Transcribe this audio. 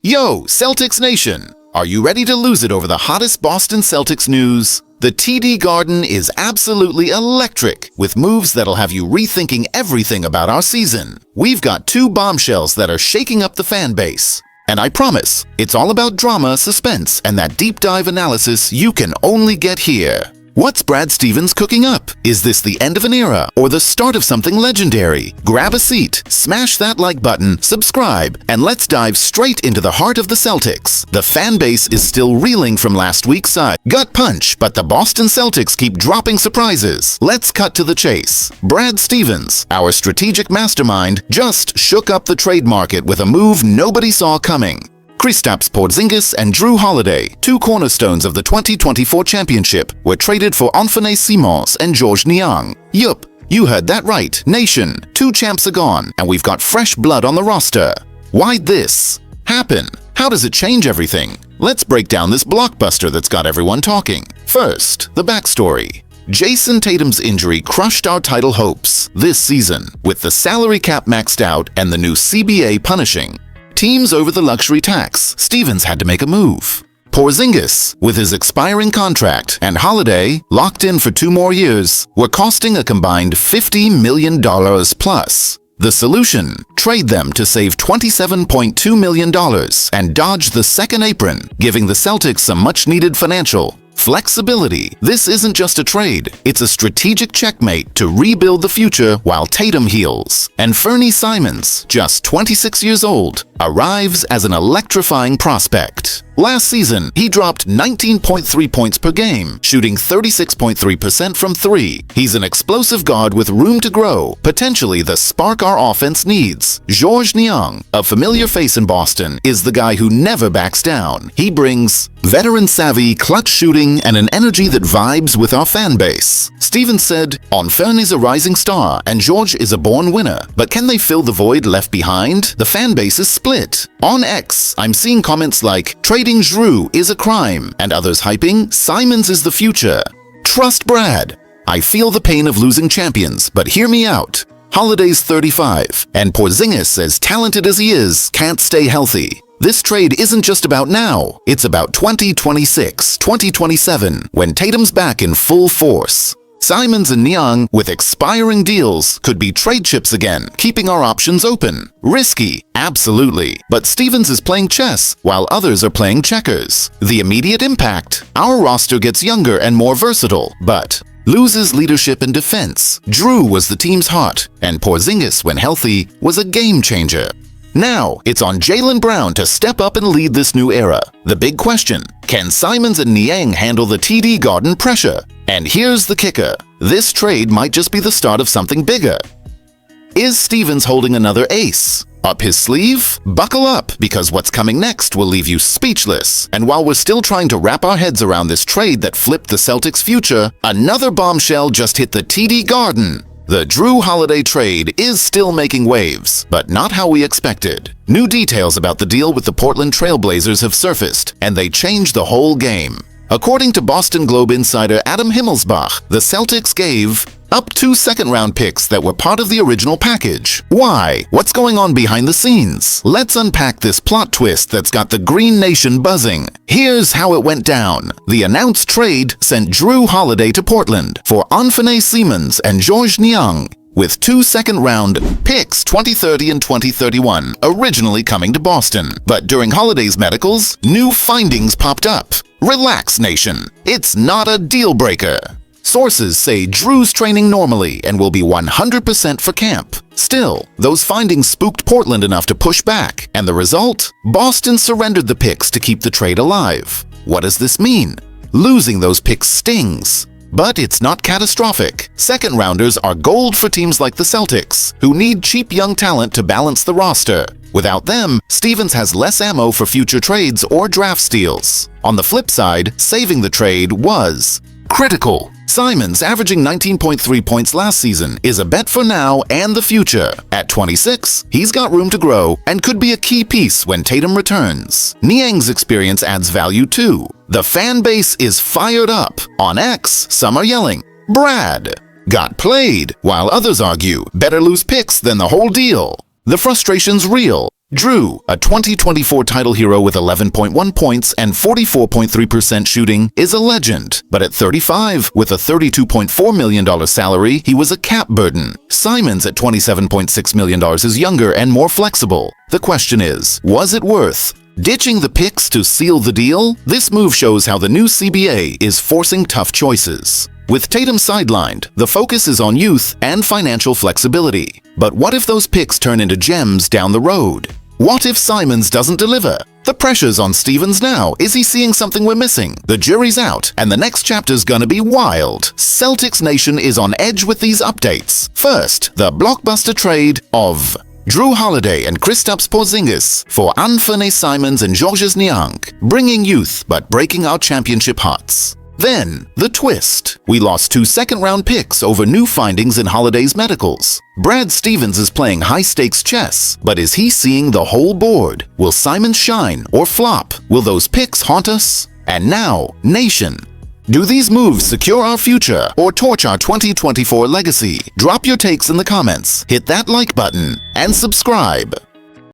Yo, Celtics Nation! Are you ready to lose it over the hottest Boston Celtics news? The TD Garden is absolutely electric, with moves that'll have you rethinking everything about our season. We've got two bombshells that are shaking up the fan base. And I promise, it's all about drama, suspense, and that deep dive analysis you can only get here. What's Brad Stevens cooking up? Is this the end of an era or the start of something legendary? Grab a seat, smash that like button, subscribe, and let's dive straight into the heart of the Celtics. The fan base is still reeling from last week's gut punch, but the Boston Celtics keep dropping surprises. Let's cut to the chase. Brad Stevens, our strategic mastermind, just shook up the trade market with a move nobody saw coming. Kristaps Porzingis and Drew Holiday, two cornerstones of the 2024 championship, were traded for Anthony Simons and Georges Niang. Yup, you heard that right, nation. Two champs are gone, and we've got fresh blood on the roster. Why'd this happen? How does it change everything? Let's break down this blockbuster that's got everyone talking. First, the backstory. Jason Tatum's injury crushed our title hopes this season, with the salary cap maxed out and the new CBA punishing teams over the luxury tax. Stevens had to make a move. Porzingis, with his expiring contract, and Holiday, locked in for 2 more years, were costing a combined $50 million plus. The solution? Trade them to save $27.2 million and dodge the second apron, giving the Celtics some much-needed financial flexibility. This isn't just a trade, it's a strategic checkmate to rebuild the future while Tatum heals. And Fernie Simons, just 26 years old, arrives as an electrifying prospect. Last season, he dropped 19.3 points per game, shooting 36.3% from 3. He's an explosive guard with room to grow, potentially the spark our offense needs. Georges Niang, a familiar face in Boston, is the guy who never backs down. He brings veteran savvy, clutch shooting, and an energy that vibes with our fan base. Stevens said, "Anthony is a rising star, and George is a born winner. But can they fill the void left behind? The fan base is split." On X, I'm seeing comments like, "Trading Drew is a crime," and others hyping, "Simons is the future." Trust Brad. I feel the pain of losing champions, but hear me out. Holiday's 35, and Porzingis, as talented as he is, can't stay healthy. This trade isn't just about now, it's about 2026, 2027, when Tatum's back in full force. Simons and Niang, with expiring deals, could be trade chips again, keeping our options open. Risky, absolutely, but Stevens is playing chess, while others are playing checkers. The immediate impact? Our roster gets younger and more versatile, but loses leadership and defense. Drew was the team's heart, and Porzingis, when healthy, was a game changer. Now, it's on Jaylen Brown to step up and lead this new era. The big question, can Simons and Niang handle the TD Garden pressure? And here's the kicker, this trade might just be the start of something bigger. Is Stevens holding another ace up his sleeve? Buckle up, because what's coming next will leave you speechless. And while we're still trying to wrap our heads around this trade that flipped the Celtics' future, another bombshell just hit the TD Garden. The Drew Holiday trade is still making waves, but not how we expected. New details about the deal with the Portland Trail Blazers have surfaced, and they changed the whole game. According to Boston Globe insider Adam Himmelsbach, the Celtics gave up 2 second-round picks that were part of the original package. Why? What's going on behind the scenes? Let's unpack this plot twist that's got the Green Nation buzzing. Here's how it went down. The announced trade sent Drew Holiday to Portland for Anthony Simons and Georges Niang, with 2 second-round picks 2030 and 2031 originally coming to Boston. But during Holiday's medicals, new findings popped up. Relax, nation. It's not a deal-breaker. Sources say Drew's training normally and will be 100% for camp. Still, those findings spooked Portland enough to push back, and the result? Boston surrendered the picks to keep the trade alive. What does this mean? Losing those picks stings. But it's not catastrophic. Second-rounders are gold for teams like the Celtics, who need cheap young talent to balance the roster. Without them, Stevens has less ammo for future trades or draft steals. On the flip side, saving the trade was critical. Simons, averaging 19.3 points last season, is a bet for now and the future. At 26, he's got room to grow and could be a key piece when Tatum returns. Niang's experience adds value too. The fan base is fired up. On X, some are yelling, "Brad got played," while others argue, better lose picks than the whole deal. The frustration's real, Drew, a 2024 title hero with 11.1 points and 44.3% shooting, is a legend. But at 35, with a $32.4 million salary, he was a cap burden. Simons at $27.6 million is younger and more flexible. The question is, was it worth ditching the picks to seal the deal? This move shows how the new CBA is forcing tough choices. With Tatum sidelined, the focus is on youth and financial flexibility. But what if those picks turn into gems down the road? What if Simons doesn't deliver? The pressure's on Stevens now. Is he seeing something we're missing? The jury's out, and the next chapter's gonna be wild. Celtics Nation is on edge with these updates. First, the blockbuster trade of Drew Holiday and Kristaps Porzingis for Anthony Simons and Georges Niang, bringing youth but breaking our championship hearts. Then, the twist. We lost 2 second-round picks over new findings in Holiday's medicals. Brad Stevens is playing high-stakes chess, but is he seeing the whole board? Will Simons shine or flop? Will those picks haunt us? And now, Nation. Do these moves secure our future or torch our 2024 legacy? Drop your takes in the comments, hit that like button, and subscribe.